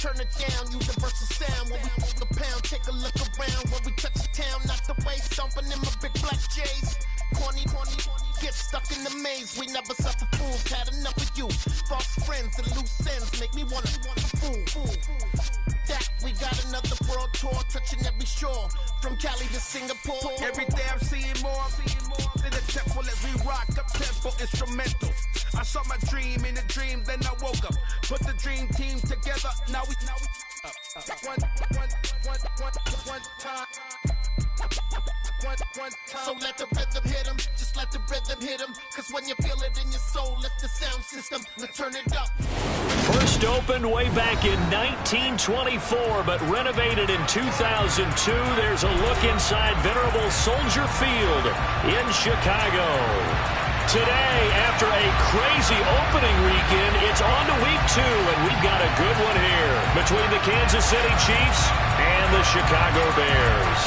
turn it down, universal sound. When we fuck the pound, take a look around. When we touch the town, not the way, stomping in my big black J's. Corny, get stuck in the maze. We never suffer fools, had enough of you. False friends and loose ends make me wanna fool. That we got another world tour, touching every shore, from Cali to Singapore. Every day I'm seeing more in the temple as we rock up tempo instrumental. I saw my dream in a dream, then I woke up. Put the dream team together, now we one time. So let the rhythm hit him, just let the rhythm hit him. Cause when you feel it in your soul, lift the sound system, let's turn it up. First opened way back in 1924, but renovated in 2002. There's a look inside venerable Soldier Field in Chicago. Today, after a crazy opening weekend, it's on to week 2, and we've got a good one here between the Kansas City Chiefs and the Chicago Bears.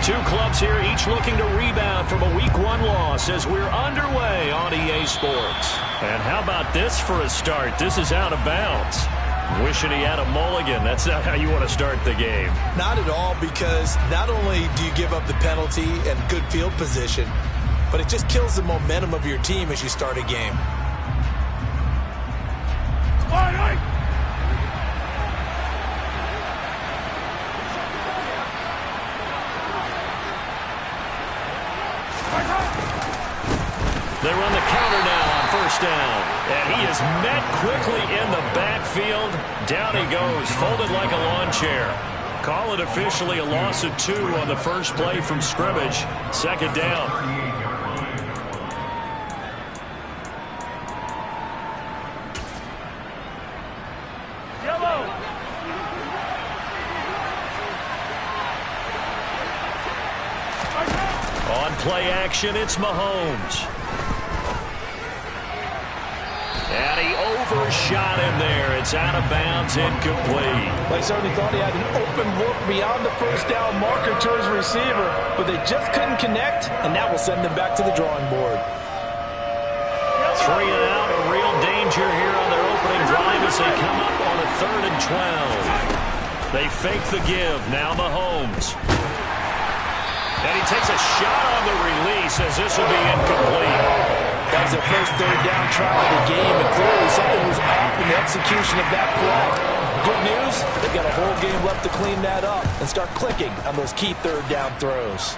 Two clubs here, each looking to rebound from a Week 1 loss as we're underway on EA Sports. And how about this for a start? This is out of bounds. Wishing he had a mulligan. That's not how you want to start the game. Not at all, because not only do you give up the penalty and good field position, but it just kills the momentum of your team as you start a game. They run the counter now on first down. And he is met quickly in the backfield. Down he goes, folded like a lawn chair. Call it officially a loss of 2 on the first play from scrimmage. Second down. On play action, it's Mahomes. And he overshot him there. It's out of bounds, incomplete. They certainly thought he had an open look beyond the first down marker to his receiver, but they just couldn't connect, and that will send them back to the drawing board. 3 and out, a real danger here on their opening drive as they come up on a 3rd and 12. They fake the give, now Mahomes. And he takes a shot on the release as this will be incomplete. That was their first 3rd down try of the game, and clearly something was off in the execution of that play. Good news, they've got a whole game left to clean that up and start clicking on those key 3rd down throws.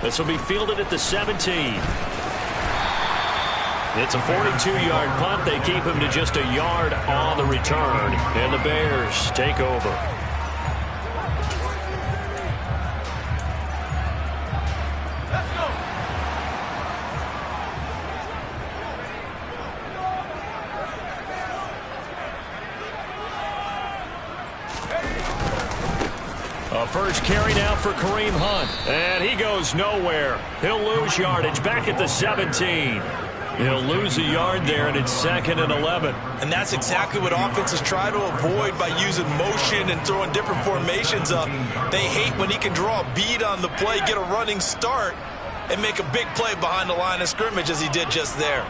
This will be fielded at the 17. It's a 42-yard punt. They keep him to just a yard on the return, and the Bears take over. A first carry now for Kareem Hunt. And he goes nowhere. He'll lose yardage back at the 17. He'll lose a yard there, and it's 2nd and 11. And that's exactly what offenses try to avoid by using motion and throwing different formations up. They hate when he can draw a bead on the play, get a running start, and make a big play behind the line of scrimmage as he did just there.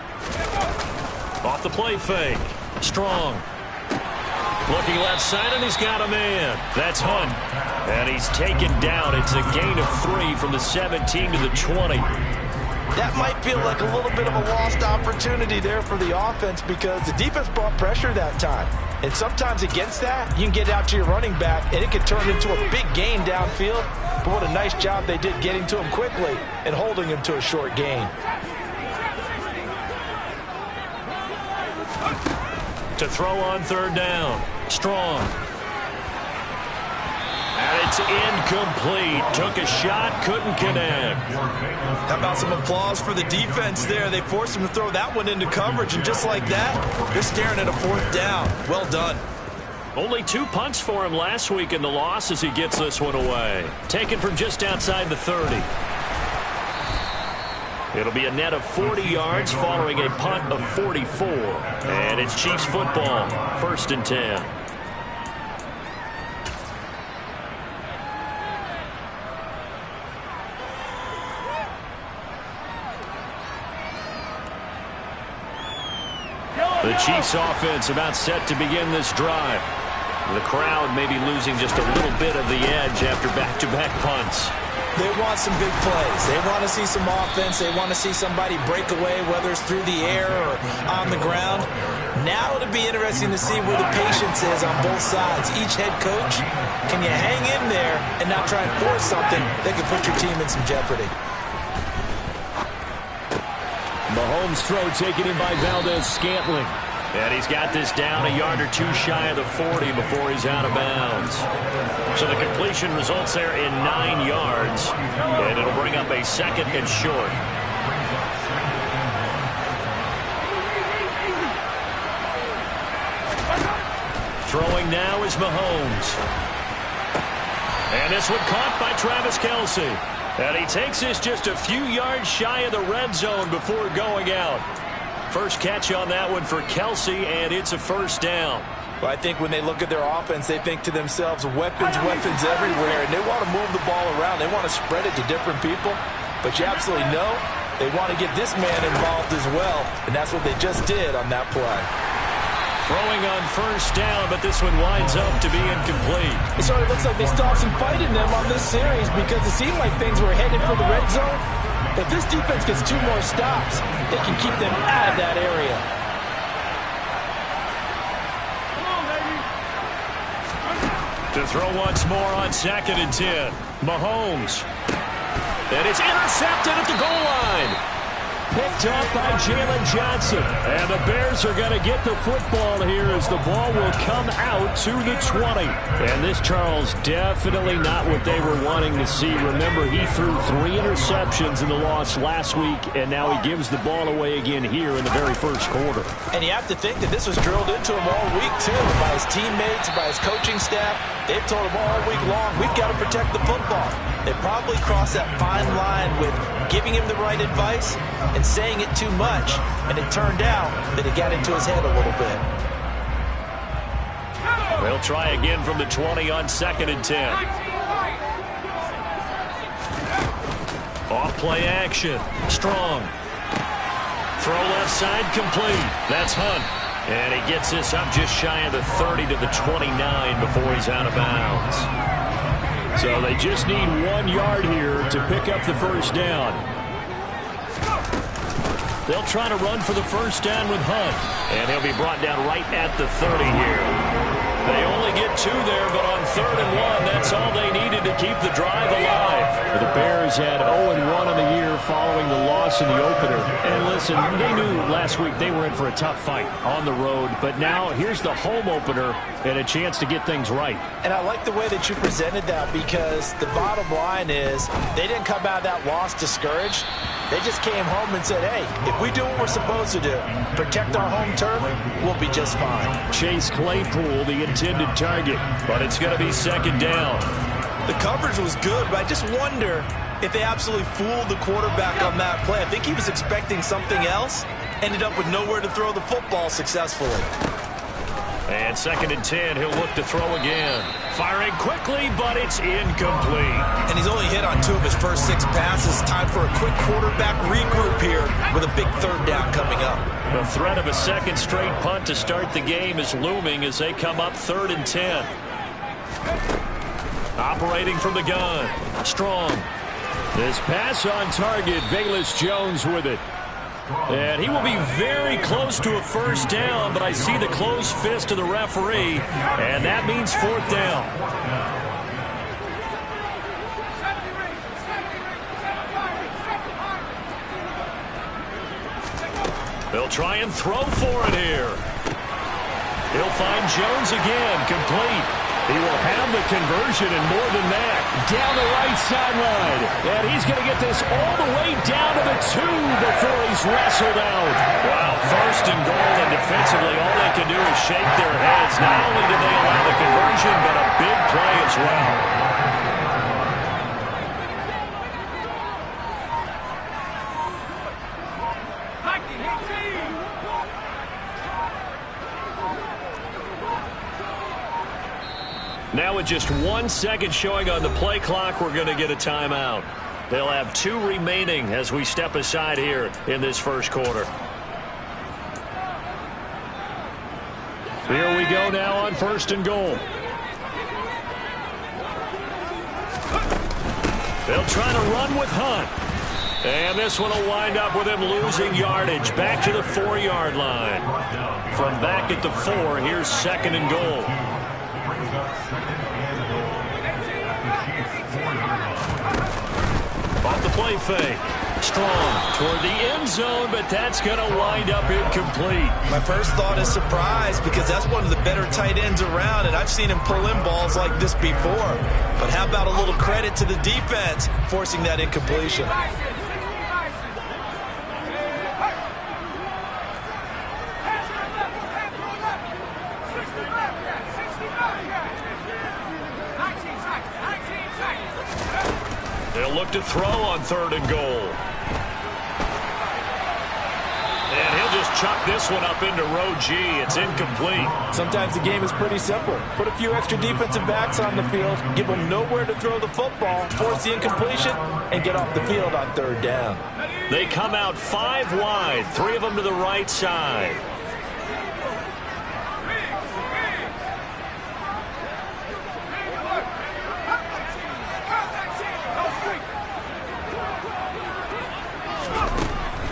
Off the play fake. Strong. Looking left side, and he's got a man. That's Hunt. And he's taken down. It's a gain of 3 from the 17 to the 20. That might feel like a little bit of a lost opportunity there for the offense because the defense brought pressure that time. And sometimes against that, you can get out to your running back, and it can turn into a big gain downfield. But what a nice job they did getting to him quickly and holding him to a short gain. To throw on 3rd down. Strong. And it's incomplete. Took a shot, couldn't connect. How about some applause for the defense there? They forced him to throw that one into coverage, and just like that, they're staring at a 4th down. Well done. Only 2 punts for him last week in the loss as he gets this one away. Taken from just outside the 30. It'll be a net of 40 yards following a punt of 44. And it's Chiefs football, 1st and 10. The Chiefs offense about set to begin this drive. The crowd may be losing just a little bit of the edge after back-to-back punts. They want some big plays. They want to see some offense. They want to see somebody break away, whether it's through the air or on the ground. Now it'll be interesting to see where the patience is on both sides. Each head coach, can you hang in there and not try and force something that could put your team in some jeopardy? Mahomes' throw taken in by Valdez-Scantling. And he's got this down a yard or 2 shy of the 40 before he's out of bounds. So the completion results there in 9 yards. And it'll bring up a 2nd and short. Throwing now is Mahomes. And this one caught by Travis Kelce. And he takes this just a few yards shy of the red zone before going out. First catch on that one for Kelce, and it's a 1st down. Well, I think when they look at their offense, they think to themselves, weapons everywhere, and they want to move the ball around. They want to spread it to different people. But you absolutely know they want to get this man involved as well, and that's what they just did on that play. Throwing on 1st down, but this one winds up to be incomplete. It sort of looks like they stopped some fight in them on this series because it seemed like things were headed for the red zone. If this defense gets 2 more stops, they can keep them out of that area. To throw once more on 2nd and 10. Mahomes. And it's intercepted at the goal line. Picked off by Jalen Johnson. And the Bears are going to get the football here as the ball will come out to the 20. And this, Charles, definitely not what they were wanting to see. Remember, he threw 3 interceptions in the loss last week, and now he gives the ball away again here in the very 1st quarter. And you have to think that this was drilled into him all week, too, by his teammates, by his coaching staff. They've told him all week long, we've got to protect the football. They probably crossed that fine line with giving him the right advice and saying it too much, and it turned out that it got into his head a little bit. They'll try again from the 20 on 2nd and 10. Off play action. Strong. Throw left side complete. That's Hunt. And he gets this up just shy of the 30 to the 29 before he's out of bounds. So they just need 1 yard here to pick up the 1st down. They'll try to run for the 1st down with Hunt. And he'll be brought down right at the 30 here. They only get 2 there, but on 3rd and 1, that's all they needed to keep the drive alive. The Bears had 0-1 on the year following the loss in the opener. And listen, they knew last week they were in for a tough fight on the road. But now here's the home opener and a chance to get things right. And I like the way that you presented that, because the bottom line is they didn't come out of that loss discouraged. They just came home and said, hey, if we do what we're supposed to do, protect our home turf, we'll be just fine. Chase Claypool, the intended target, but it's going to be 2nd down. The coverage was good, but I just wonder if they absolutely fooled the quarterback on that play. I think he was expecting something else, ended up with nowhere to throw the football successfully. And 2nd and 10, he'll look to throw again. Firing quickly, but it's incomplete. And he's only hit on 2 of his first 6 passes. Time for a quick quarterback regroup here with a big 3rd down coming up. The threat of a 2nd straight punt to start the game is looming as they come up 3rd and 10. Operating from the gun. Strong. This pass on target. Velus Jones with it. And he will be very close to a 1st down, but I see the closed fist of the referee, and that means 4th down. They'll try and throw for it here. He'll find Jones again, complete. He will have the conversion and more than that. Down the right sideline. And he's going to get this all the way down to the 2 before he's wrestled out. Wow, first and goal, and defensively all they can do is shake their heads. Not only did they allow the conversion, but a big play as well. Now with just 1 second showing on the play clock, we're going to get a timeout. They'll have 2 remaining as we step aside here in this first quarter. Here we go now on first and goal. They'll try to run with Hunt. And this one will wind up with him losing yardage back to the 4-yard line. From back at the 4, here's second and goal. Off the play fake. Strong toward the end zone, but that's going to wind up incomplete. My first thought is surprise, because that's one of the better tight ends around, and I've seen him pull in balls like this before. But how about a little credit to the defense forcing that incompletion? They'll look to throw on third and goal. And he'll just chuck this one up into row G. It's incomplete. Sometimes the game is pretty simple. Put a few extra defensive backs on the field, give them nowhere to throw the football, force the incompletion, and get off the field on third down. They come out 5 wide, 3 of them to the right side.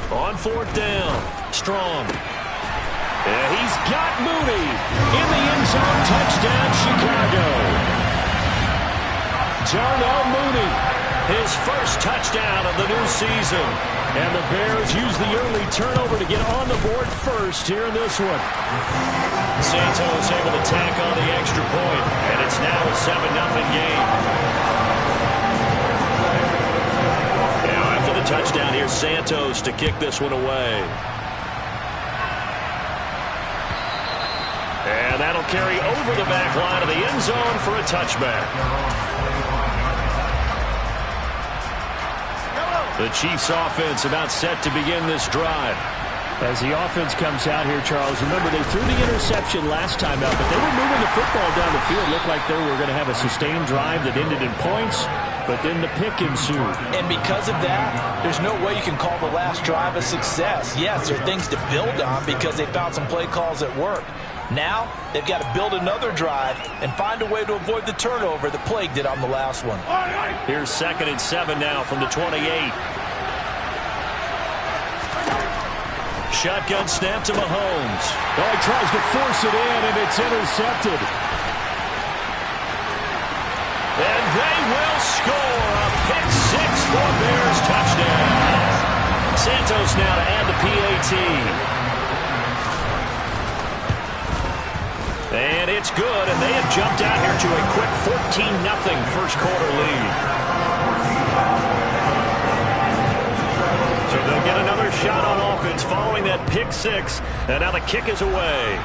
On fourth down, Strong. And he's got Mooney in the end zone. Touchdown, Chicago. Darnell Mooney, his first touchdown of the new season. And the Bears use the early turnover to get on the board first here in this one. Santos able to tack on the extra point, and it's now a 7-0 game. Touchdown here, Santos to kick this one away. And that'll carry over the back line of the end zone for a touchback. The Chiefs offense about set to begin this drive. As the offense comes out here, Charles, remember they threw the interception last time out, but they were moving the football down the field. Looked like they were going to have a sustained drive that ended in points. But then the pick ensued. And because of that, there's no way you can call the last drive a success. Yes, there are things to build on because they found some play calls that work. Now, they've got to build another drive and find a way to avoid the turnover that Plague did on the last one. Here's 2nd and 7 now from the 28. Shotgun snap to Mahomes. Oh, he tries to force it in, and it's intercepted. And they will score a pick 6 for Bears touchdown. Santos now to add the PAT. And it's good, and they have jumped out here to a quick 14-0 first quarter lead. So they'll get another shot on offense following that pick 6, and now the kick is away.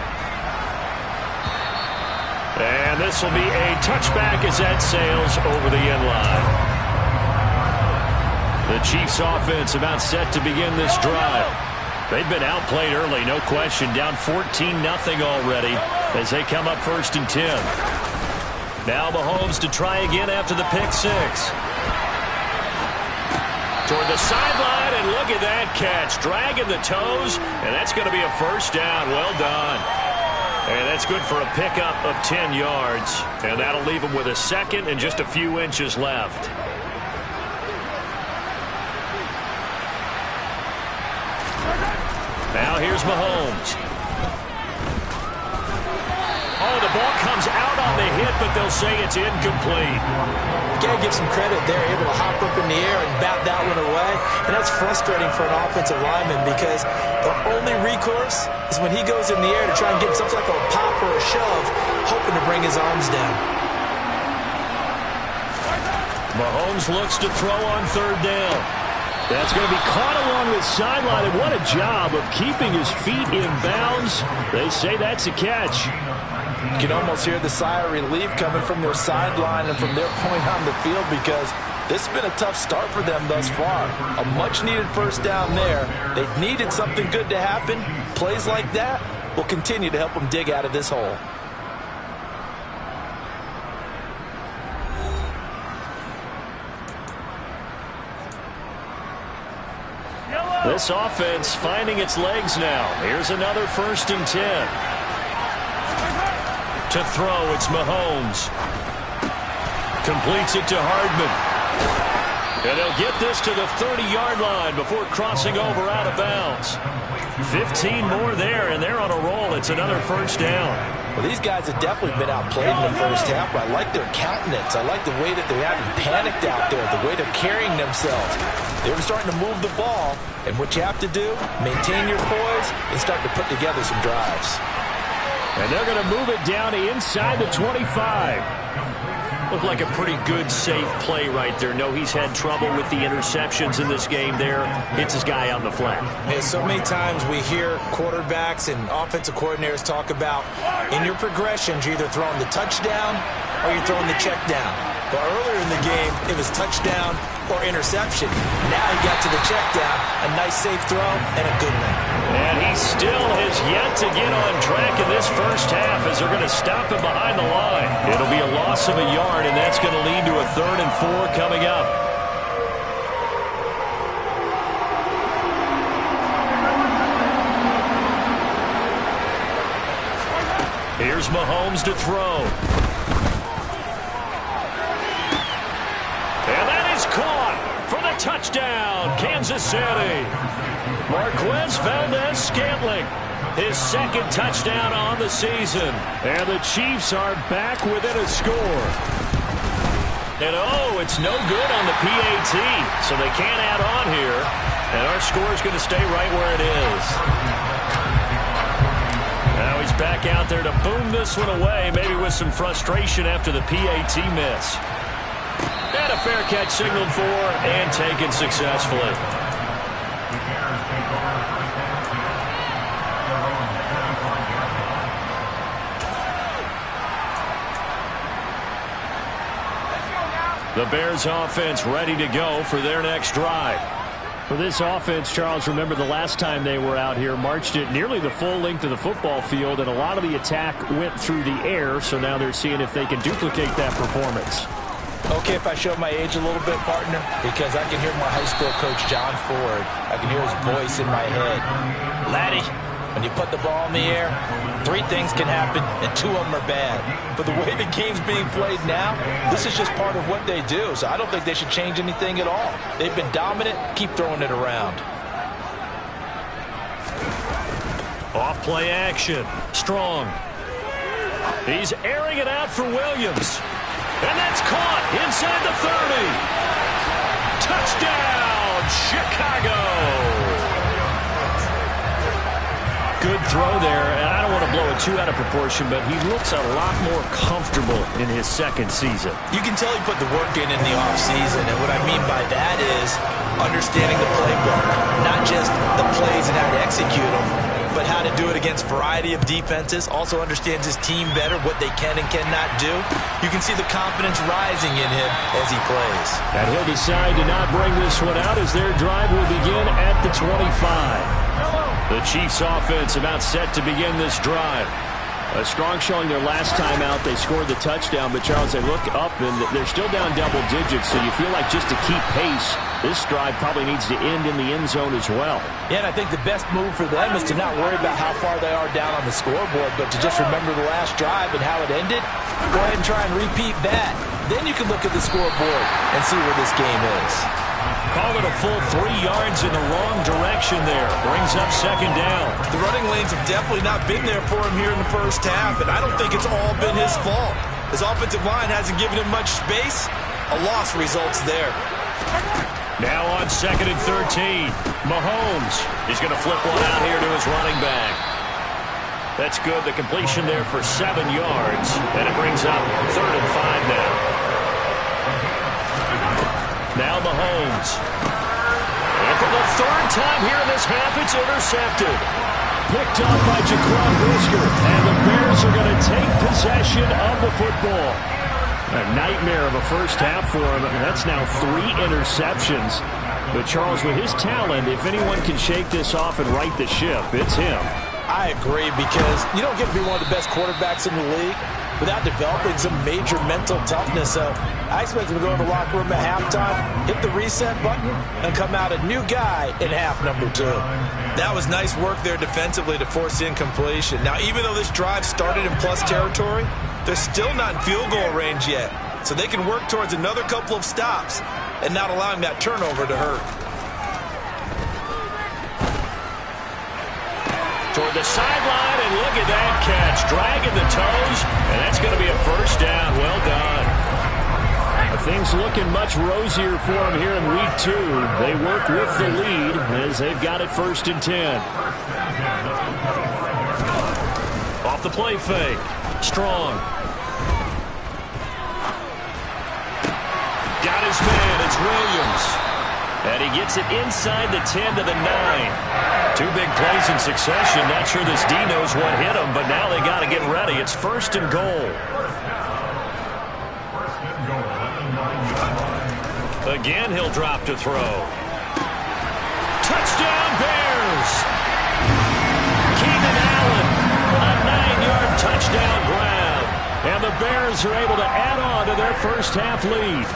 And this will be a touchback as that sails over the end line. The Chiefs offense about set to begin this drive. They've been outplayed early, no question, down 14-0 already as they come up 1st and 10. Now Mahomes to try again after the pick 6. Toward the sideline, and look at that catch, dragging the toes, and that's going to be a first down. Well done. And that's good for a pickup of 10 yards. And that'll leave him with a second and just a few inches left. Now here's Mahomes. Oh, the ball comes out on the hit, but they'll say it's incomplete. You got to give some credit. They're able to hop up in the air and bat that one away. And that's frustrating for an offensive lineman because the only recourse is when he goes in the air to try and get something like a pop or a shove, hoping to bring his arms down. Mahomes looks to throw on third down. That's going to be caught along the sideline, and what a job of keeping his feet in bounds. They say that's a catch. You can almost hear the sigh of relief coming from their sideline and from their point on the field because this has been a tough start for them thus far. A much-needed first down there. They needed something good to happen. Plays like that will continue to help them dig out of this hole. This offense finding its legs now. Here's another 1st and 10. To throw, it's Mahomes. Completes it to Hardman. And they'll get this to the 30-yard line before crossing over out of bounds. 15 more there, and they're on a roll. It's another 1st down. Well, these guys have definitely been outplayed in the first half, but I like their countenance. I like the way that they're having panicked out there, the way they're carrying themselves. They were starting to move the ball, and what you have to do, maintain your poise and start to put together some drives. And they're going to move it down to inside the 25. Looked like a pretty good, safe play right there. No, he's had trouble with the interceptions in this game there. Hits his guy on the flat. Yeah, so many times we hear quarterbacks and offensive coordinators talk about in your progressions, you're either throwing the touchdown or you're throwing the check down. But earlier in the game, it was touchdown or interception. Now he got to the check down, a nice safe throw, and a good one. And he still has yet to get on track in this first half as they're going to stop him behind the line. It'll be a loss of a yard, and that's going to lead to a 3rd and 4 coming up. Here's Mahomes to throw. And that is caught for the touchdown, Kansas City. Marquez Valdez-Scantling, his 2nd touchdown on the season. And the Chiefs are back within a score. And oh, it's no good on the PAT, so they can't add on here. And our score is going to stay right where it is. Now he's back out there to boom this one away, maybe with some frustration after the PAT miss. And a fair catch signaled for and taken successfully. The Bears offense ready to go for their next drive. For this offense, Charles, remember the last time they were out here, marched it nearly the full length of the football field, and a lot of the attack went through the air, so now they're seeing if they can duplicate that performance. Okay, if I show my age a little bit, partner, because I can hear my high school coach, John Ford. I can hear his voice in my head. Laddie, when you put the ball in the air, 3 things can happen, and 2 of them are bad. But the way the game's being played now, this is just part of what they do, so I don't think they should change anything at all. They've been dominant. Keep throwing it around. Off play action. Strong. He's airing it out for Williams. And that's caught inside the 30. Touchdown, Chicago. Good throw there, and I don't want to blow it too out of proportion, but he looks a lot more comfortable in his 2nd season. You can tell he put the work in the offseason, and what I mean by that is understanding the playbook, not just the plays and how to execute them, but how to do it against a variety of defenses. Also understands his team better, what they can and cannot do. You can see the confidence rising in him as he plays. And he'll decide to not bring this one out as their drive will begin at the 25. The Chiefs offense about set to begin this drive. A strong showing their last time out. They scored the touchdown, but Charles, they look up and they're still down double digits, so you feel like just to keep pace, this drive probably needs to end in the end zone as well. Yeah, and I think the best move for them is to not worry about how far they are down on the scoreboard, but to just remember the last drive and how it ended. Go ahead and try and repeat that. Then you can look at the scoreboard and see where this game is. Call it a full 3 yards in the wrong direction there. Brings up second down. The running lanes have definitely not been there for him here in the first half, and I don't think it's all been his fault. His offensive line hasn't given him much space. A loss results there. Now on 2nd and 13. Mahomes is going to flip one out here to his running back. That's good. The completion there for 7 yards. And it brings up 3rd and 5 now. Now Mahomes. And for the 3rd time here in this half, it's intercepted. Picked up by Jaquan Brisker. And the Bears are going to take possession of the football. A nightmare of a first half for him. That's now 3 interceptions. But Charles, with his talent, if anyone can shake this off and right the ship, it's him. I agree, because you don't get to be one of the best quarterbacks in the league without developing some major mental toughness. So I expect him to go in the locker room at halftime, hit the reset button, and come out a new guy in half number 2. That was nice work there defensively to force incompletion. Now, even though this drive started in plus territory, they're still not in field goal range yet. So they can work towards another couple of stops and not allowing that turnover to hurt. Toward the sideline, and look at that catch. Dragging the toes, and that's going to be a first down. Well done. Things looking much rosier for them here in week 2. They work with the lead as they've got it 1st and 10. Off the play fake. Strong. Got his man. It's Williams. And he gets it inside the 10 to the 9. 2 big plays in succession. Not sure this D knows what hit him, but now they got to get ready. It's 1st and goal. Again, he'll drop to throw. Touchdown, Bears! Keenan Allen, a 9-yard touchdown grab. And the Bears are able to add on to their first half lead.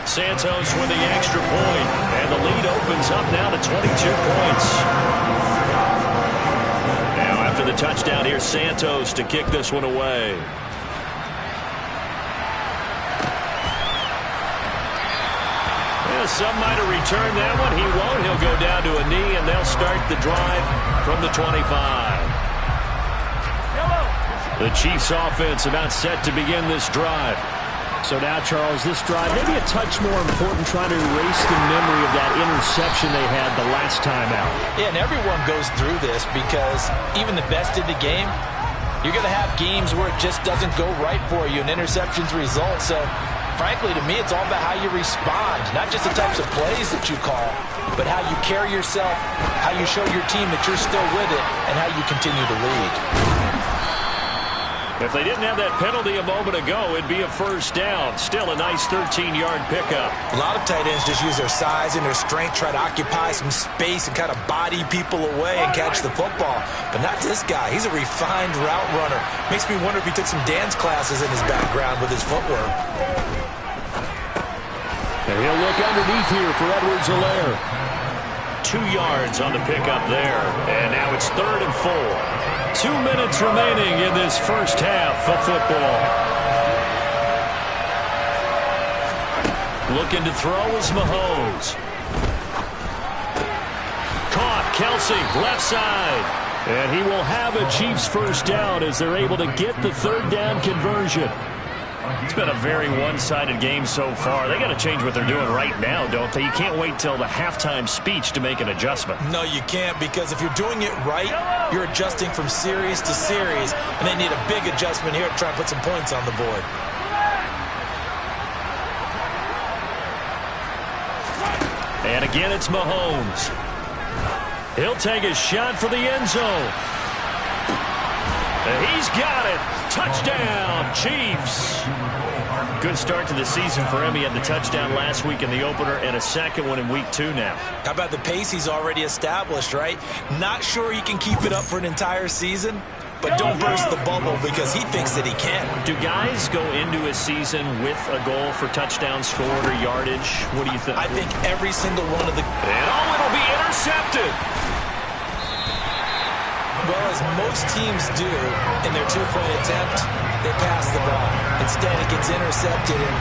Santos with the extra point, and the lead opens up now to 22 points. Now after the touchdown, here's Santos to kick this one away. Yeah, some might have returned that one. He won't. He'll go down to a knee, and they'll start the drive from the 25. The Chiefs offense about set to begin this drive. So now, Charles, this drive maybe a touch more important, trying to erase the memory of that interception they had the last time out. Yeah, and everyone goes through this, because even the best in the game, you're going to have games where it just doesn't go right for you, and interceptions result. So, frankly, to me, it's all about how you respond, not just the types of plays that you call, but how you carry yourself, how you show your team that you're still with it, and how you continue to lead. If they didn't have that penalty a moment ago, it'd be a first down. Still a nice 13-yard pickup. A lot of tight ends just use their size and their strength, try to occupy some space and kind of body people away and catch the football. But not this guy. He's a refined route runner. Makes me wonder if he took some dance classes in his background with his footwork. And he'll look underneath here for Edwards-Helaire. 2 yards on the pickup there. And now it's 3rd and 4. 2 minutes remaining in this first half of football. Looking to throw is Mahomes. Caught. Kelsey, left side. And he will have a Chiefs first down as they're able to get the 3rd down conversion. It's been a very one-sided game so far. They got to change what they're doing right now, don't they? You can't wait till the halftime speech to make an adjustment. No, you can't, because if you're doing it right, you're adjusting from series to series, and they need a big adjustment here to try and put some points on the board. And again, it's Mahomes. He'll take a shot for the end zone. And he's got it. Touchdown, Chiefs. Good start to the season for him. He had the touchdown last week in the opener and a second one in week 2 now. How about the pace he's already established, right? Not sure he can keep it up for an entire season, but don't burst the bubble because he thinks that he can. Do guys go into a season with a goal for touchdown scored or yardage? What do you think? I think every single one of the... And it'll be intercepted. Well, as most teams do in their two-point attempt, they pass the ball. Instead, it gets intercepted. And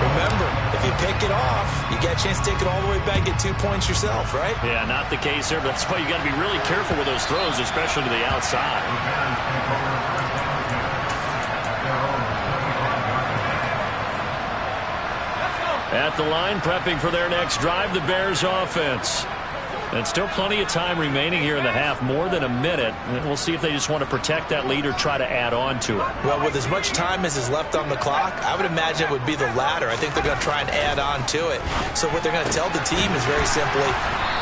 remember, if you pick it off, you get a chance to take it all the way back, get 2 points yourself, right? Yeah, not the case there, but that's why you got to be really careful with those throws, especially to the outside. At the line, prepping for their next drive, the Bears offense. And still plenty of time remaining here in the half, more than a minute. And we'll see if they just want to protect that lead or try to add on to it. Well, with as much time as is left on the clock, I would imagine it would be the latter. I think they're going to try and add on to it. So what they're going to tell the team is very simply,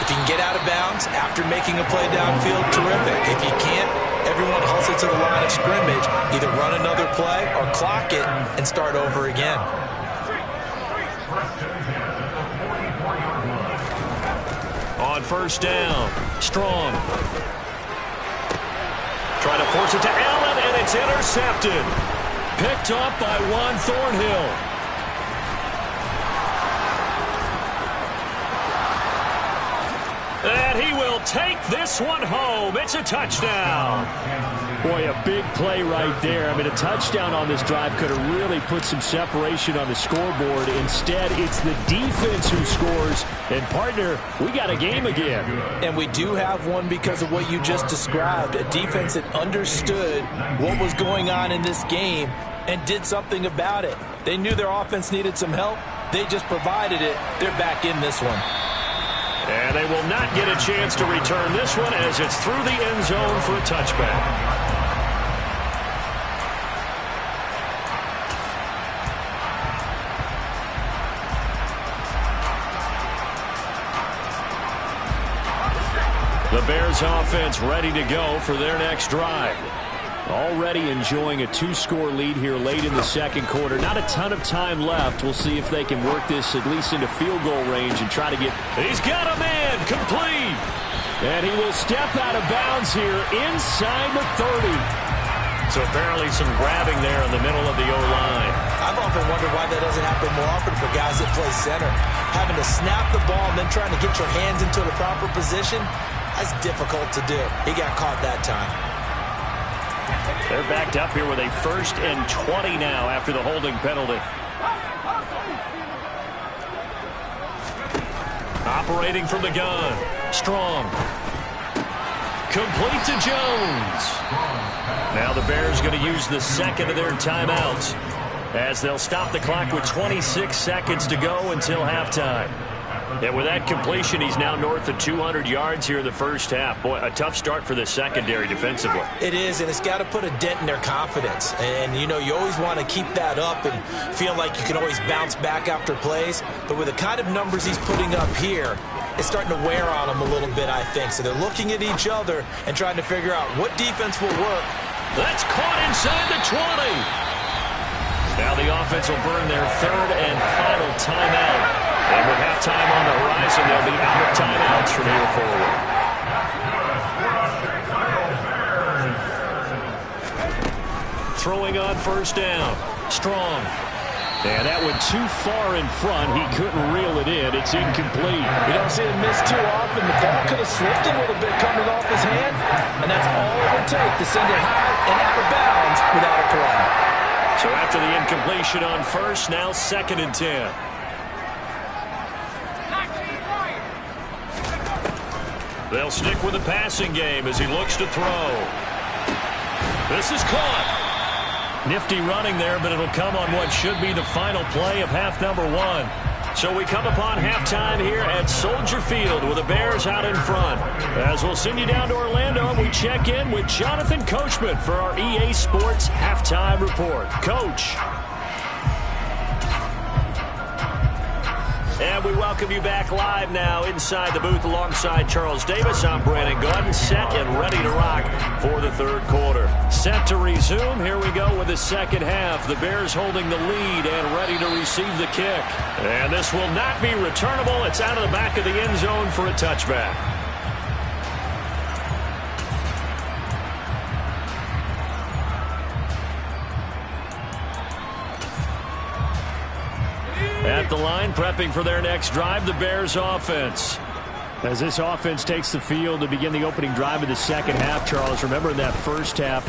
if you can get out of bounds after making a play downfield, terrific. If you can't, everyone hustle to the line of scrimmage, either run another play or clock it and start over again. On first down, Strong. Trying to force it to Allen, and it's intercepted. Picked up by Juan Thornhill. And he will take this one home. It's a touchdown. Boy, a big play right there. I mean, a touchdown on this drive could have really put some separation on the scoreboard. Instead, it's the defense who scores. And, partner, we got a game again. And we do have one because of what you just described. A defense that understood what was going on in this game and did something about it. They knew their offense needed some help. They just provided it. They're back in this one. And they will not get a chance to return this one as it's through the end zone for a touchback. The Bears offense ready to go for their next drive. Already enjoying a 2-score lead here late in the second quarter. Not a ton of time left. We'll see if they can work this at least into field goal range and try to get... He's got a man complete. And he will step out of bounds here inside the 30. So apparently some grabbing there in the middle of the O-line. I've often wondered why that doesn't happen more often for guys that play center. Having to snap the ball and then trying to get your hands into the proper position, that's difficult to do. He got caught that time. They're backed up here with a 1st and 20 now after the holding penalty. Operating from the gun. Strong. Complete to Jones. Now the Bears going to use the second of their timeouts as they'll stop the clock with 26 seconds to go until halftime. And with that completion, he's now north of 200 yards here in the first half. Boy, a tough start for the secondary defensively. It is, and it's got to put a dent in their confidence. And, you know, you always want to keep that up and feel like you can always bounce back after plays. But with the kind of numbers he's putting up here, it's starting to wear on them a little bit, I think. So they're looking at each other and trying to figure out what defense will work. That's caught inside the 20. Now the offense will burn their 3rd and final timeout. And with halftime on the horizon, they'll be out of timeouts from here forward. Throwing on first down. Strong. And that went too far in front. He couldn't reel it in. It's incomplete. You don't see him miss too often. The ball could have slipped a little bit coming off his hand, and that's all it would take to send it high and out of bounds without a play. So after the incompletion on first, now 2nd and 10. They'll stick with the passing game as he looks to throw. This is caught. Nifty running there, but it'll come on what should be the final play of half number 1. So we come upon halftime here at Soldier Field with the Bears out in front. As we'll send you down to Orlando, we check in with Jonathan Coachman for our EA Sports Halftime Report. Coach. And we welcome you back live now inside the booth alongside Charles Davis. I'm Brandon Gordon, set and ready to rock for the 3rd quarter. Set to resume. Here we go with the second half. The Bears holding the lead and ready to receive the kick. And this will not be returnable. It's out of the back of the end zone for a touchback. At the line, prepping for their next drive, the Bears offense. As this offense takes the field to begin the opening drive of the second half, Charles, remember in that first half,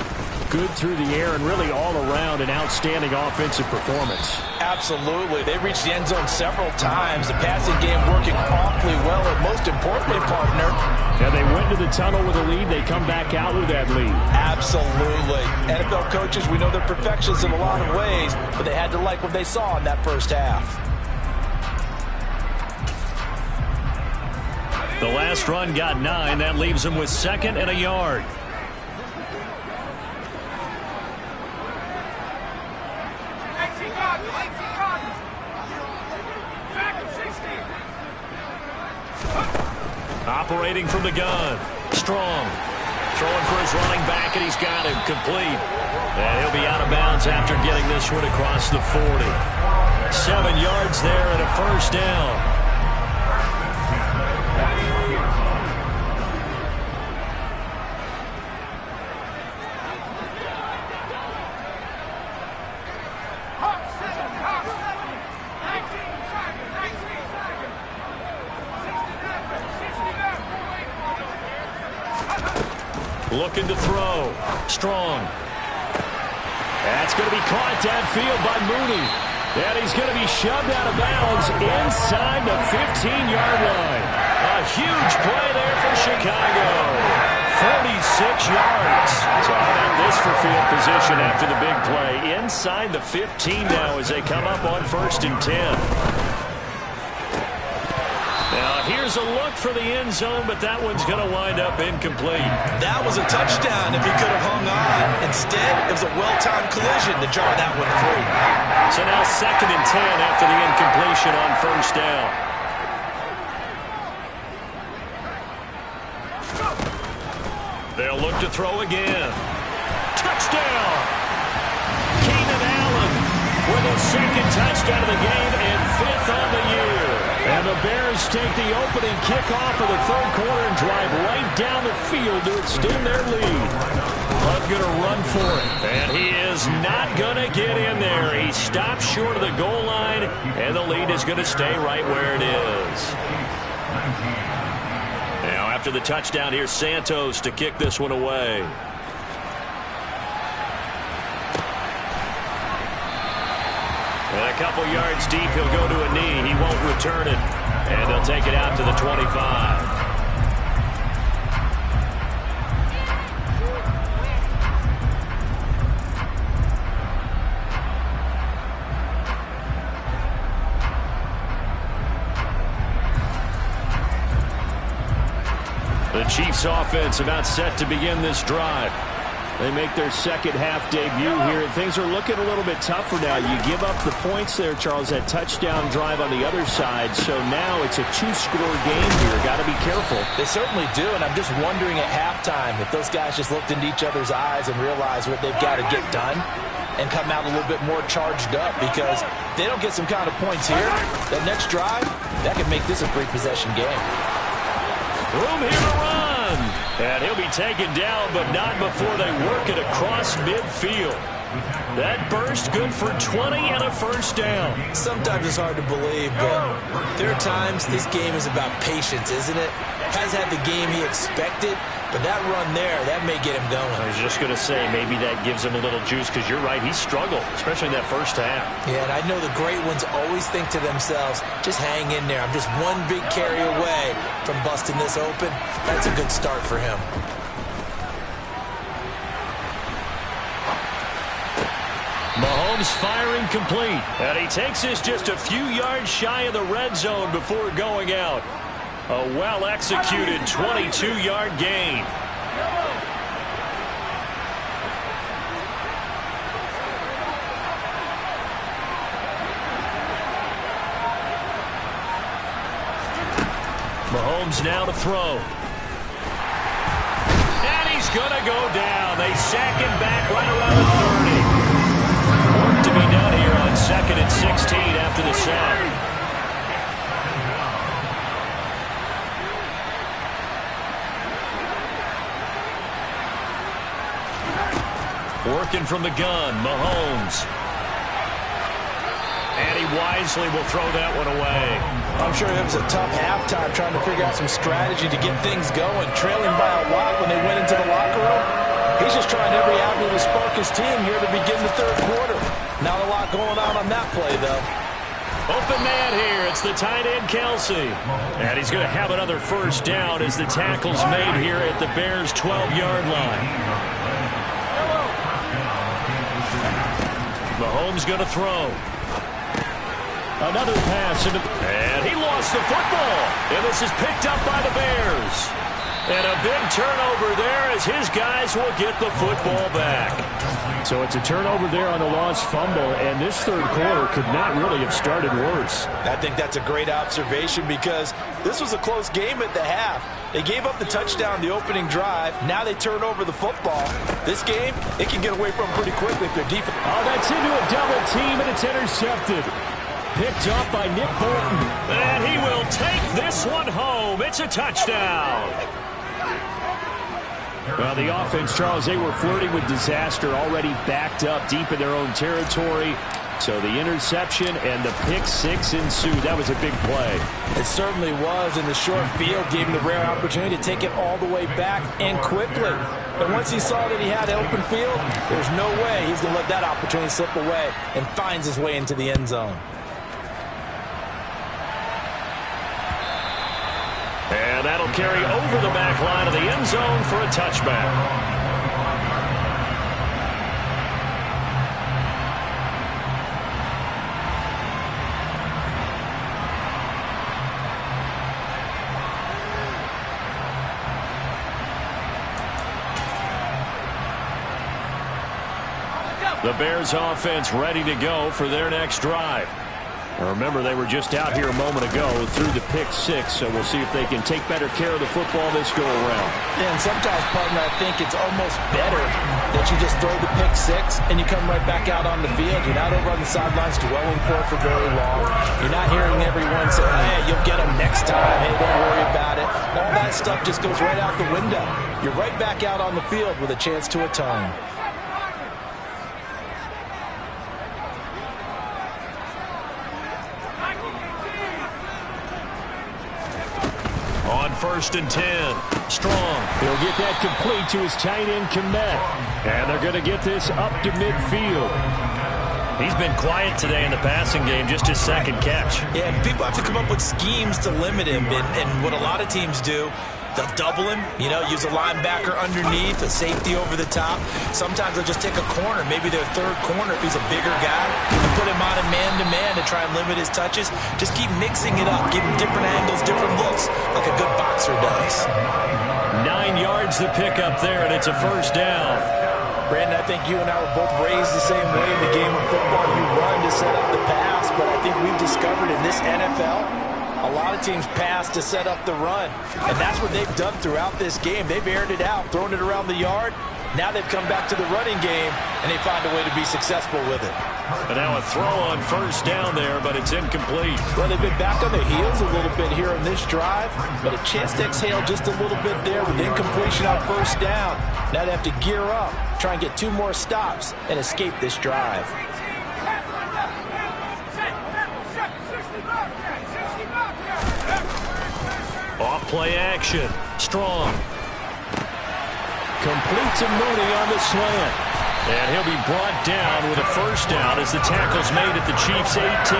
good through the air and really all around an outstanding offensive performance. Absolutely. They reached the end zone several times. The passing game working awfully well, and most importantly, partner. Yeah, they went to the tunnel with a lead. They come back out with that lead. Absolutely. NFL coaches, we know they're perfectionists in a lot of ways, but they had to like what they saw in that first half. The last run got 9. That leaves them with 2nd and a yard. Operating from the gun. Strong. Throwing for his running back, and he's got him complete. And he'll be out of bounds after getting this one across the 40. 7 yards there and a first down. Looking to throw. Strong. That's going to be caught downfield by Mooney. And he's going to be shoved out of bounds inside the 15-yard line. A huge play there for Chicago. 46 yards. So how about this for field position after the big play? Inside the 15 now as they come up on 1st and 10. Now, here's a look for the end zone, but that one's going to wind up incomplete. That was a touchdown if he could have hung on. Instead, it was a well-timed collision to jar that one free. So now 2nd and 10 after the incompletion on 1st down. They'll look to throw again. Touchdown! Keenan Allen with his 2nd touchdown of the game and 5th on the year. And the Bears take the opening kickoff of the 3rd quarter and drive right down the field to extend their lead. Hunt going to run for it. And he is not going to get in there. He stops short of the goal line, and the lead is going to stay right where it is. Now after the touchdown, here's Santos to kick this one away. And a couple yards deep, he'll go to a knee. He won't return it. And they'll take it out to the 25. The Chiefs offense about set to begin this drive. They make their second half debut here, and things are looking a little bit tougher now. You give up the points there, Charles, that touchdown drive on the other side. So now it's a 2-score game here. Got to be careful. They certainly do, and I'm just wondering at halftime if those guys just looked into each other's eyes and realized what they've got to get done and come out a little bit more charged up, because if they don't get some kind of points here, that next drive, that could make this a free possession game. Room here to run. And he'll be taken down, but not before they work it across midfield. That burst good for 20 and a first down. Sometimes it's hard to believe, but there are times this game is about patience, isn't it? Has had the game he expected, but that run there, that may get him going. I was just going to say, maybe that gives him a little juice, because you're right, he struggled, especially in that first half. Yeah, and I know the great ones always think to themselves, just hang in there. I'm just one big carry away from busting this open. That's a good start for him. Mahomes firing complete. And he takes this just a few yards shy of the red zone before going out. A well-executed 22-yard gain. Mahomes now to throw. And he's going to go down. They sack him back right around the 30. Work to be done here on 2nd and 16 after the sack. Working from the gun, Mahomes. And he wisely will throw that one away. I'm sure it was a tough halftime trying to figure out some strategy to get things going. Trailing by a lot when they went into the locker room. He's just trying every avenue to spark his team here to begin the third quarter. Not a lot going on that play, though. Open man here. It's the tight end, Kelsey. And he's going to have another first down as the tackle's made here at the Bears' 12-yard line. Mahomes going to throw. Another pass, and he lost the football. And this is picked up by the Bears. And a big turnover there as his guys will get the football back. So it's a turnover there on the lost fumble, and this third quarter could not really have started worse. I think that's a great observation because this was a close game at the half. They gave up the touchdown the opening drive. Now they turn over the football. This game, it can get away from pretty quickly if they're defense. Oh, that's into a double team, and it's intercepted. Picked up by Nick Bolton. And he will take this one home. It's a touchdown. Well, the offense, Charles, they were flirting with disaster, already backed up deep in their own territory. So the interception and the pick six ensued. That was a big play. It certainly was, and the short field gave him the rare opportunity to take it all the way back and quickly. And once he saw that he had open field, there's no way he's going to let that opportunity slip away, and finds his way into the end zone. And that'll carry over the back line of the end zone for a touchback. The Bears offense ready to go for their next drive. Remember, they were just out here a moment ago through the pick six, so we'll see if they can take better care of the football this go-around. Yeah, and sometimes, partner, I think it's almost better that you just throw the pick six and you come right back out on the field. You're not over on the sidelines dwelling for very long. You're not hearing everyone say, hey, you'll get them next time. Hey, don't worry about it. All that stuff just goes right out the window. You're right back out on the field with a chance to atone. On 1st and 10, Strong. He'll get that complete to his tight end, Komet. And they're going to get this up to midfield. He's been quiet today in the passing game, just his second catch. Yeah, people have to come up with schemes to limit him. And what a lot of teams do, they'll double him, use a linebacker underneath, a safety over the top. Sometimes they'll just take a corner, maybe their third corner if he's a bigger guy, and put him on a man-to-man to try and limit his touches. Just keep mixing it up, give him different angles, different looks, like a good boxer does. 9 yards to pick up there, and it's a first down. Brandon, I think you and I were both raised the same way in the game of football. You run to set up the pass, but I think we've discovered in this NFL, a lot of teams pass to set up the run, and that's what they've done throughout this game. They've aired it out, thrown it around the yard. Now they've come back to the running game, and they find a way to be successful with it. And now a throw on first down there, but it's incomplete. Well, they've been back on their heels a little bit here in this drive, but a chance to exhale just a little bit there with incompletion on first down. Now they have to gear up, try and get 2 more stops, and escape this drive. Off-play action. Strong. Complete to Mooney on the slant. And he'll be brought down with a first down as the tackle's made at the Chiefs' 18.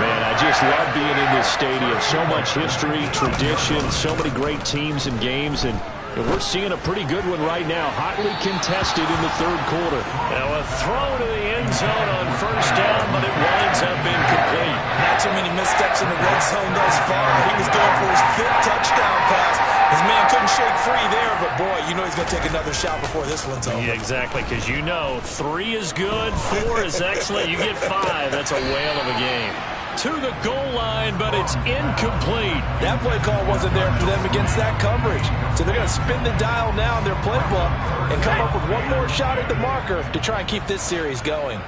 Man, I just love being in this stadium. So much history, tradition, so many great teams and games, and we're seeing a pretty good one right now. Hotly contested in the third quarter. Now a throw to the end zone on first down, but it winds up incomplete. Not too many missteps in the red zone thus far. He was going for his 5th touchdown pass. His man couldn't shake free there, but boy, he's going to take another shot before this one's over. Yeah, exactly, because 3 is good, 4 is excellent. You get 5, that's a whale of a game. To the goal line, but it's incomplete. That play call wasn't there for them against that coverage. So they're going to spin the dial now in their playbook and come up with one more shot at the marker to try and keep this series going.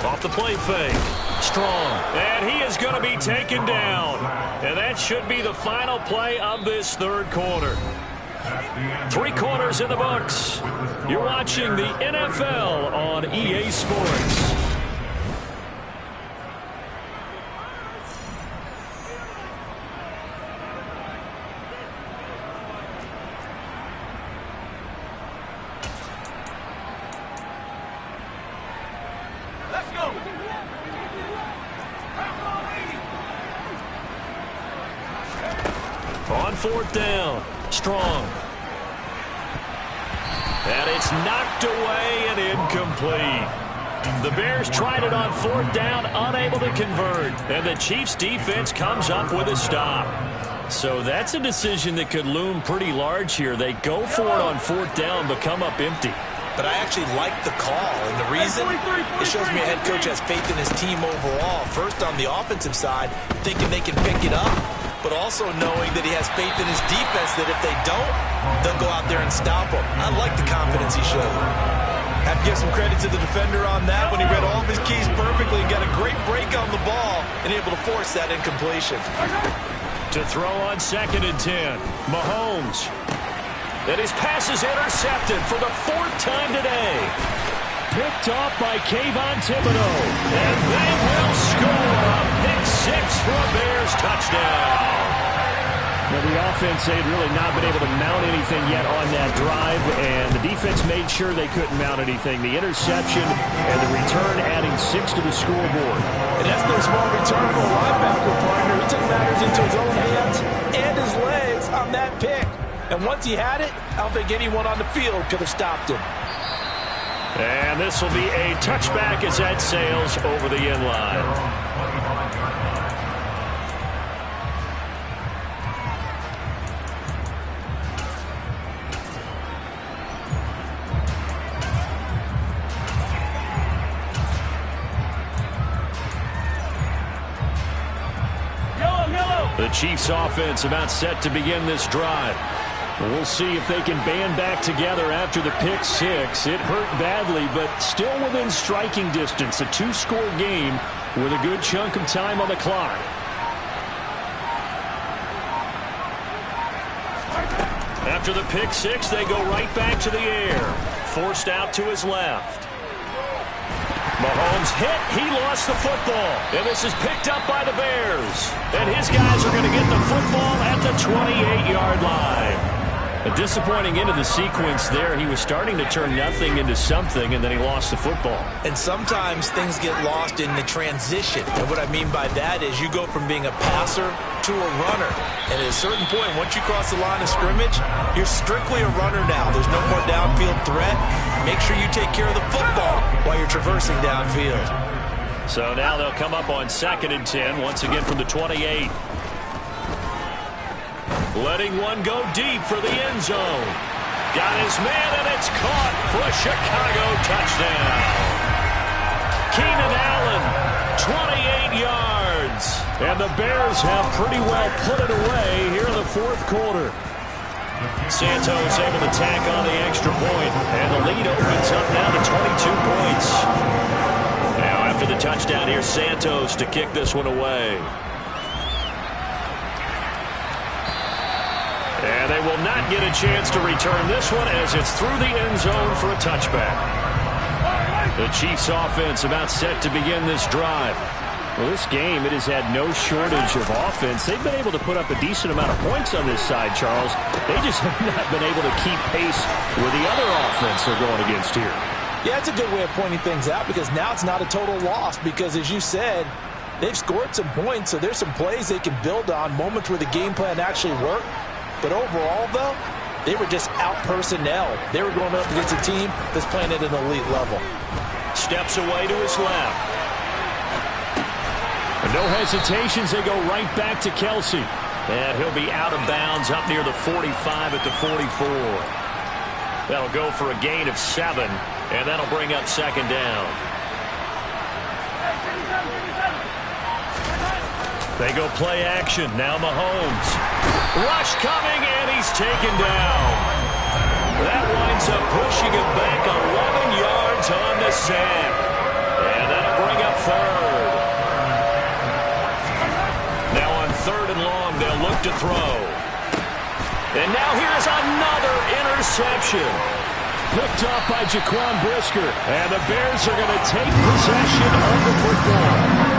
Off the play fake. Strong. And he is going to be taken down. And that should be the final play of this third quarter. 3 quarters in the books. You're watching the NFL on EA Sports. On 4th down, Strong. And it's knocked away and incomplete. The Bears tried it on 4th down, unable to convert. And the Chiefs defense comes up with a stop. So that's a decision that could loom pretty large here. They go for it on 4th down, but come up empty. But I actually like the call, and the reason, it shows me a head coach has faith in his team overall. First on the offensive side, thinking they can pick it up, but also knowing that he has faith in his defense that if they don't, they'll go out there and stop them. I like the confidence he showed. Have to give some credit to the defender on that when he read all of his keys perfectly and got a great break on the ball and able to force that incompletion. To throw on 2nd and 10, Mahomes. And his pass is intercepted for the 4th time today. Picked off by Kayvon Thibodeau. And they will score a pick 6 for a Bears touchdown. Now, the offense, they'd really not been able to mount anything yet on that drive, and the defense made sure they couldn't mount anything. The interception and the return adding 6 to the scoreboard. And that's no small return for a linebacker, partner. He took matters into his own hands and his legs on that pick. And once he had it, I don't think anyone on the field could have stopped him. And this will be a touchback as that sails over the end line. The Chiefs offense about set to begin this drive. We'll see if they can band back together after the pick 6. It hurt badly, but still within striking distance. A 2-score game with a good chunk of time on the clock. After the pick 6, they go right back to the air. Forced out to his left. Mahomes hit. He lost the football. And this is picked up by the Bears. And his guys are going to get the football at the 28-yard line. A disappointing end of the sequence there. He was starting to turn nothing into something, and then he lost the football. And sometimes things get lost in the transition. And what I mean by that is you go from being a passer to a runner. And at a certain point, once you cross the line of scrimmage, you're strictly a runner now. There's no more downfield threat. Make sure you take care of the football while you're traversing downfield. So now they'll come up on 2nd and 10, once again from the 28. Letting one go deep for the end zone. Got his man, and it's caught for a Chicago touchdown. Keenan Allen, 28 yards. And the Bears have pretty well put it away here in the 4th quarter. Santos able to tack on the extra point, and the lead opens up now to 22 points. Now after the touchdown, here's Santos to kick this one away. And they will not get a chance to return this one as it's through the end zone for a touchback. The Chiefs offense about set to begin this drive. Well, this game, it has had no shortage of offense. They've been able to put up a decent amount of points on this side, Charles. They just have not been able to keep pace with the other offense they're going against here. Yeah, it's a good way of pointing things out because now it's not a total loss because, as you said, they've scored some points, so there's some plays they can build on, moments where the game plan actually worked. But overall, though, they were just out-personnel. They were going up against a team that's playing at an elite level. Steps away to his left. And no hesitations. They go right back to Kelsey. And he'll be out of bounds up near the 45 at the 44. That'll go for a gain of 7. And that'll bring up 2nd down. They go play action. Now Mahomes. Rush coming, and he's taken down. That winds up pushing him back 11 yards on the sack. And that'll bring up 3rd. Now on 3rd and long, they'll look to throw. And now here's another interception. Picked off by Jaquan Brisker. And the Bears are going to take possession of the football.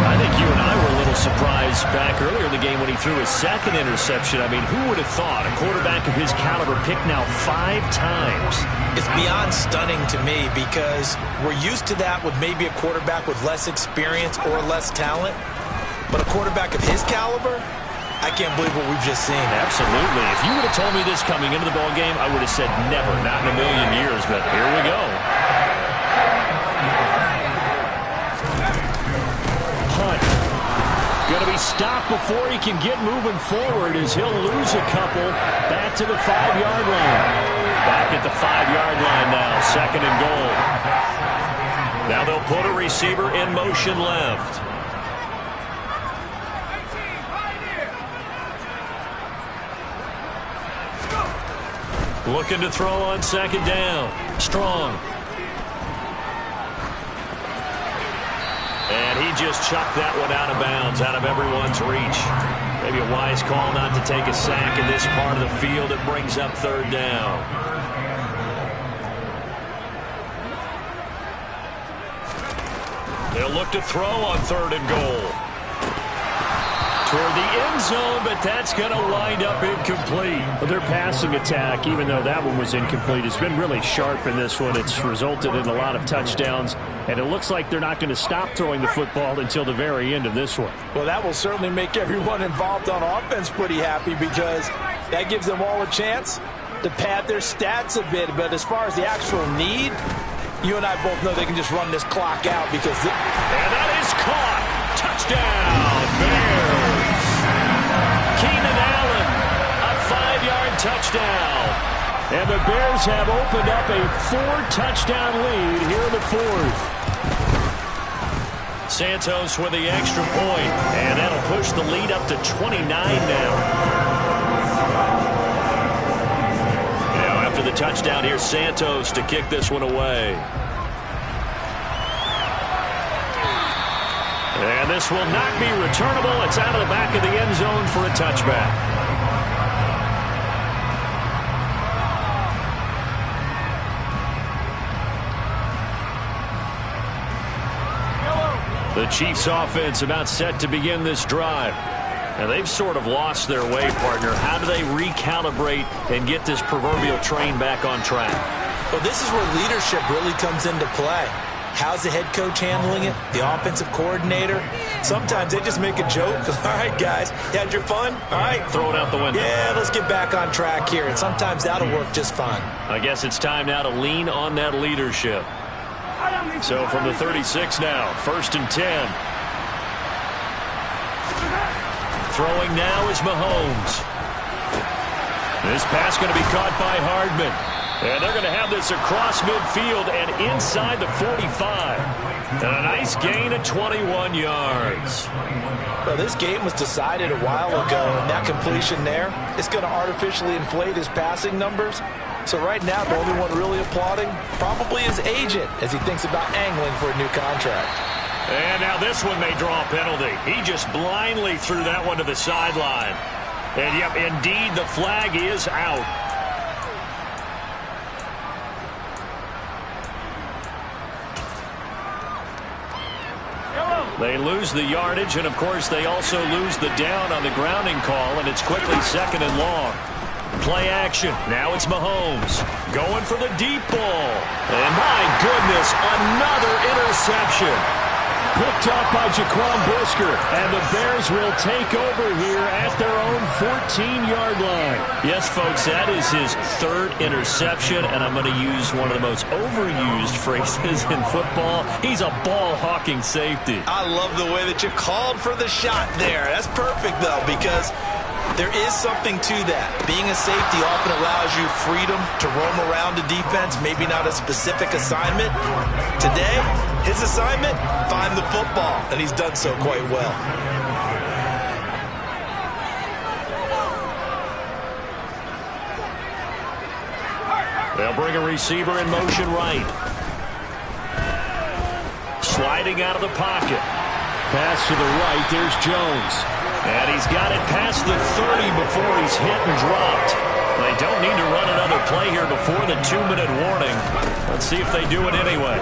I think you and I were a little surprised back earlier in the game when he threw his 2nd interception. I mean, who would have thought a quarterback of his caliber picked now 5 times? It's beyond stunning to me because we're used to that with maybe a quarterback with less experience or less talent. But a quarterback of his caliber, I can't believe what we've just seen. Absolutely. If you would have told me this coming into the ball game, I would have said never, not in a million years, but here we go. Hunt. Going to be stopped before he can get moving forward as he'll lose a couple back to the 5-yard line. Back at the 5-yard line now, 2nd and goal. Now they'll put a receiver in motion left. Looking to throw on 2nd down. Strong. And he just chucked that one out of bounds, out of everyone's reach. Maybe a wise call not to take a sack in this part of the field. It brings up 3rd down. They'll look to throw on 3rd and goal. Toward the end zone, but that's going to wind up incomplete. Well, their passing attack, even though that one was incomplete, has been really sharp in this one. It's resulted in a lot of touchdowns, and it looks like they're not going to stop throwing the football until the very end of this one. Well, that will certainly make everyone involved on offense pretty happy because that gives them all a chance to pad their stats a bit. But as far as the actual need, you and I both know they can just run this clock out because... And that is caught. Touchdown, Bears. Keenan Allen, a 5-yard touchdown. And the Bears have opened up a 4-touchdown lead here in the 4th. Santos with the extra point, and that'll push the lead up to 29 now. Now after the touchdown, here's Santos to kick this one away. And this will not be returnable. It's out of the back of the end zone for a touchback. The Chiefs offense about set to begin this drive. Now they've sort of lost their way, partner. How do they recalibrate and get this proverbial train back on track? Well, this is where leadership really comes into play. How's the head coach handling it? The offensive coordinator? Sometimes they just make a joke. All right, guys, you had your fun? All right. Throw it out the window. Yeah, let's get back on track here. And sometimes that'll work just fine. I guess it's time now to lean on that leadership. So from the 36 now, 1st and 10. Throwing now is Mahomes. This pass going to be caught by Hardman. And they're going to have this across midfield and inside the 45. And a nice gain of 21 yards. Well, this game was decided a while ago, and that completion there is going to artificially inflate his passing numbers. So right now, the only one really applauding probably his agent as he thinks about angling for a new contract. And now this one may draw a penalty. He just blindly threw that one to the sideline. And, yep, indeed, the flag is out. They lose the yardage, and, of course, they also lose the down on the grounding call, and it's quickly 2nd and long. Play action. Now it's Mahomes going for the deep ball. And, my goodness, another interception. Picked up by Jaquan Brisker, and the Bears will take over here at their own 14-yard line. Yes, folks, that is his 3rd interception, and I'm going to use one of the most overused phrases in football. He's a ball-hawking safety. I love the way that you called for the shot there. That's perfect, though, because there is something to that. Being a safety often allows you freedom to roam around the defense, maybe not a specific assignment. Today, his assignment, find the football, and he's done so quite well. They'll bring a receiver in motion right. Sliding out of the pocket. Pass to the right, there's Jones. And he's got it past the 30 before he's hit and dropped. They don't need to run another play here before the 2-minute warning. Let's see if they do it anyway.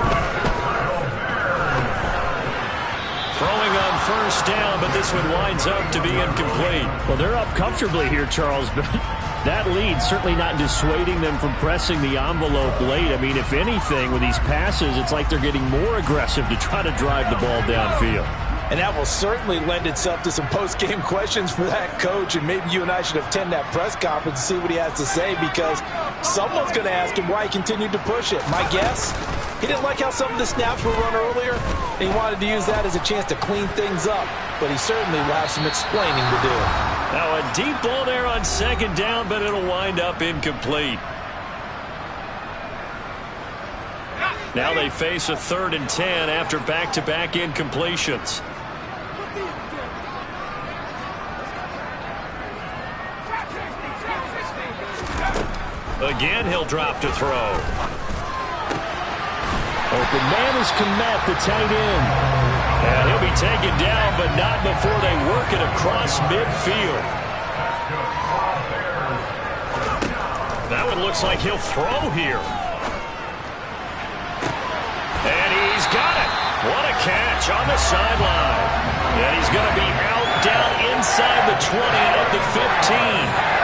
Throwing on 1st down, but this one winds up to be incomplete. Well, they're up comfortably here, Charles, but that lead certainly not dissuading them from pressing the envelope late. I mean, if anything, with these passes, it's like they're getting more aggressive to try to drive the ball downfield. And that will certainly lend itself to some post-game questions for that coach. And maybe you and I should attend that press conference and see what he has to say, because someone's going to ask him why he continued to push it. My guess, he didn't like how some of the snaps were run earlier, and he wanted to use that as a chance to clean things up. But he certainly will have some explaining to do. Now a deep ball there on second down, but it'll wind up incomplete. Now they face a 3rd and 10 after back-to-back incompletions. Again, he'll drop to throw. Open man is Komet, the tight end. And he'll be taken down, but not before they work it across midfield. That one looks like he'll throw here. And he's got it. What a catch on the sideline. And he's going to be out down inside the 20 at the 15.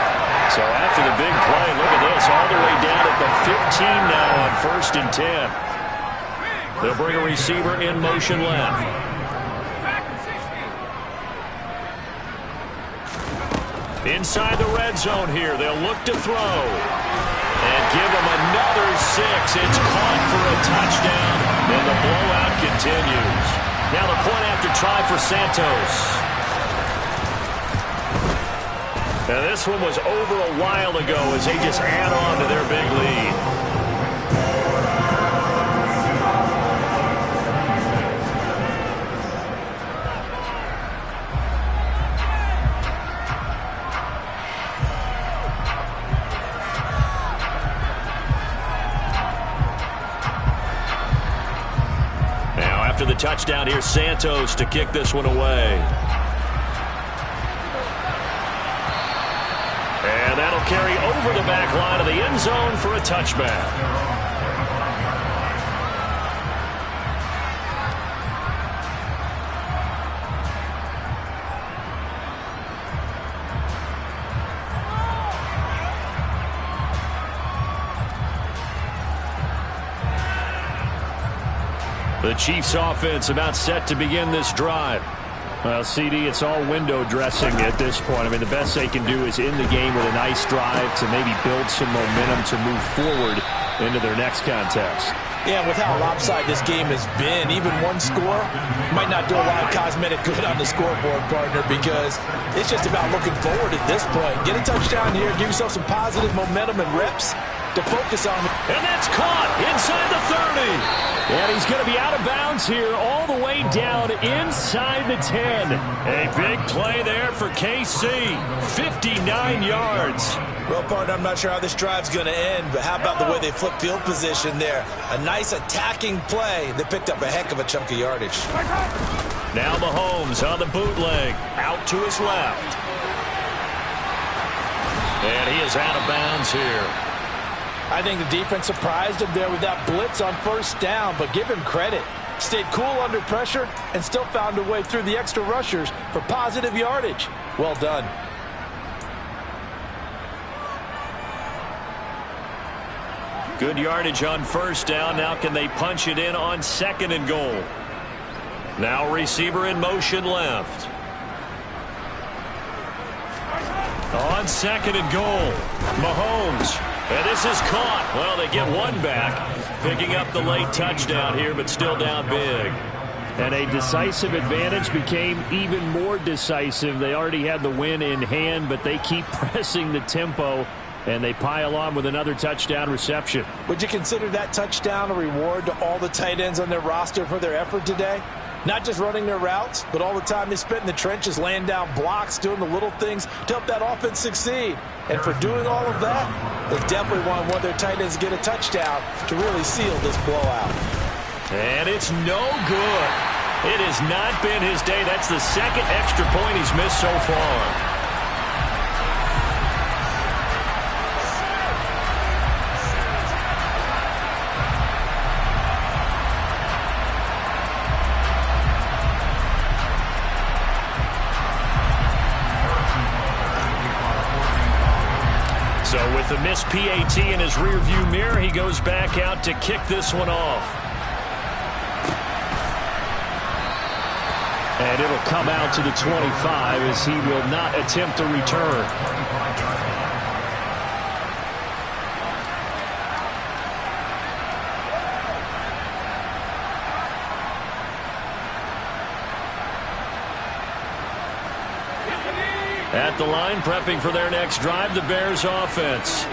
So after the big play, look at this, all the way down at the 15 now on 1st and 10. They'll bring a receiver in motion left. Inside the red zone here, they'll look to throw. And give him another 6. It's caught for a touchdown, and the blowout continues. Now the point after try for Santos. Now this one was over a while ago as they just add on to their big lead. Now after the touchdown, here's Santos to kick this one away. And that'll carry over the back line of the end zone for a touchback. The Chiefs offense about set to begin this drive. Well, CD, it's all window dressing at this point. I mean, the best they can do is in the game with a nice drive to maybe build some momentum to move forward into their next contest. Yeah, with how lopsided this game has been, even one score might not do a lot of cosmetic good on the scoreboard, partner, because it's just about looking forward at this point. Get a touchdown here, give yourself some positive momentum and reps to focus on. And that's caught inside the 30. And he's going to be out of bounds here all the way down inside the 10. A big play there for KC. 59 yards. Well, partner, I'm not sure how this drive's going to end, but how about the way they flip field position there? A nice attacking play that picked up a heck of a chunk of yardage. Now Mahomes on the bootleg. Out to his left. And he is out of bounds here. I think the defense surprised him there with that blitz on 1st down, but give him credit. Stayed cool under pressure and still found a way through the extra rushers for positive yardage. Well done. Good yardage on 1st down. Now can they punch it in on 2nd and goal? Now receiver in motion left. On 2nd and goal, Mahomes. And this is caught. Well, they get one back, picking up the late touchdown here, but still down big. And a decisive advantage became even more decisive. They already had the win in hand, but they keep pressing the tempo, and they pile on with another touchdown reception. Would you consider that touchdown a reward to all the tight ends on their roster for their effort today? Not just running their routes, but all the time they spent in the trenches, laying down blocks, doing the little things to help that offense succeed. And for doing all of that, they definitely want one of their tight ends to get a touchdown to really seal this blowout. And it's no good. It has not been his day. That's the 2nd extra point he's missed so far. So with the missed PAT in his rearview mirror, he goes back out to kick this one off. And it'll come out to the 25 as he will not attempt a return. At the line, prepping for their next drive, the Bears offense.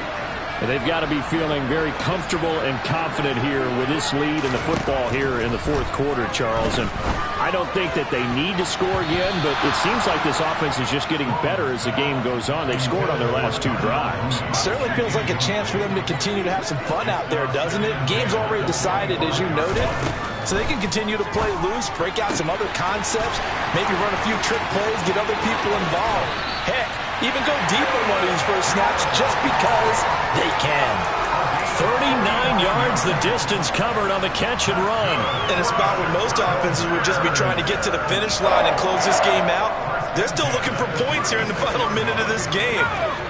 And they've got to be feeling very comfortable and confident here with this lead in the football here in the fourth quarter, Charles. And I don't think that they need to score again, but it seems like this offense is just getting better as the game goes on. They've scored on their last 2 drives. Certainly feels like a chance for them to continue to have some fun out there, doesn't it? Game's already decided, as you noted. So they can continue to play loose, break out some other concepts, maybe run a few trick plays, get other people involved. Heck, even go deep on one of these first snaps just because they can. 39 yards the distance covered on the catch and run. In a spot where most offenses would just be trying to get to the finish line and close this game out, they're still looking for points here in the final minute of this game.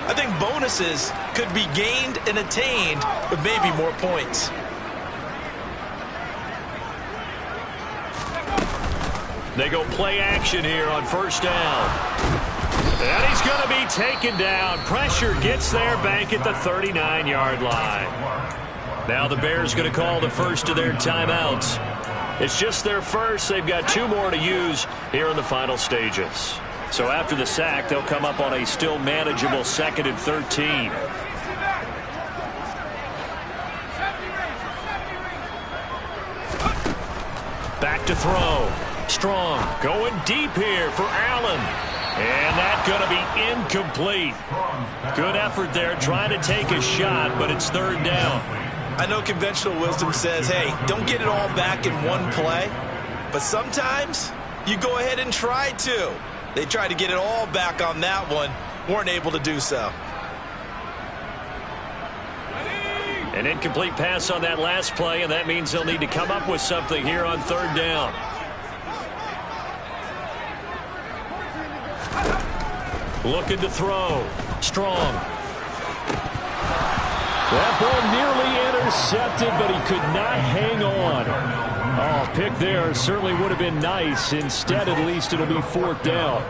I think bonuses could be gained and attained with maybe more points. They go play action here on first down. And he's going to be taken down. Pressure gets there back at the 39-yard line. Now the Bears going to call the first of their timeouts. It's just their first. They've got 2 more to use here in the final stages. So after the sack, they'll come up on a still manageable 2nd and 13. Back to throw. Strong going deep here for Allen. And that's going to be incomplete. Good effort there trying to take a shot, but it's 3rd down. I know conventional wisdom says, hey, don't get it all back in one play. But sometimes you go ahead and try to. They tried to get it all back on that one. Weren't able to do so. An incomplete pass on that last play, and that means they'll need to come up with something here on 3rd down. Looking to throw. Strong. That ball nearly intercepted, but he could not hang on. Oh, pick there certainly would have been nice. Instead, at least it'll be 4th down.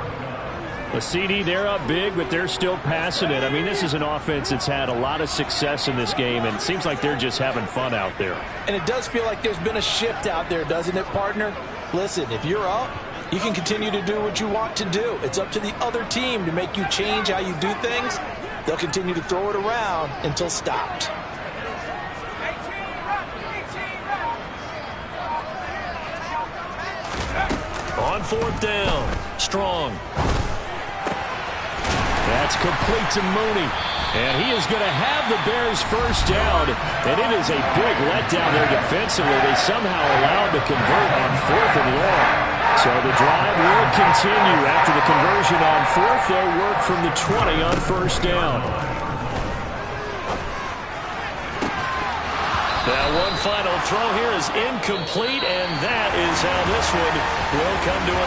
The CD, they're up big, but they're still passing it. I mean, this is an offense that's had a lot of success in this game, and it seems like they're just having fun out there. And it does feel like there's been a shift out there, doesn't it, partner? Listen, if you're up, you can continue to do what you want to do. It's up to the other team to make you change how you do things. They'll continue to throw it around until stopped. On 4th down. Strong. That's complete to Mooney. And he is going to have the Bears first down. And it is a big letdown there defensively. They somehow allowed the convert on 4th and long. So the drive will continue. After the conversion on 4th, they'll work from the 20 on first down. Now one final throw here is incomplete, and that is how this one will come to an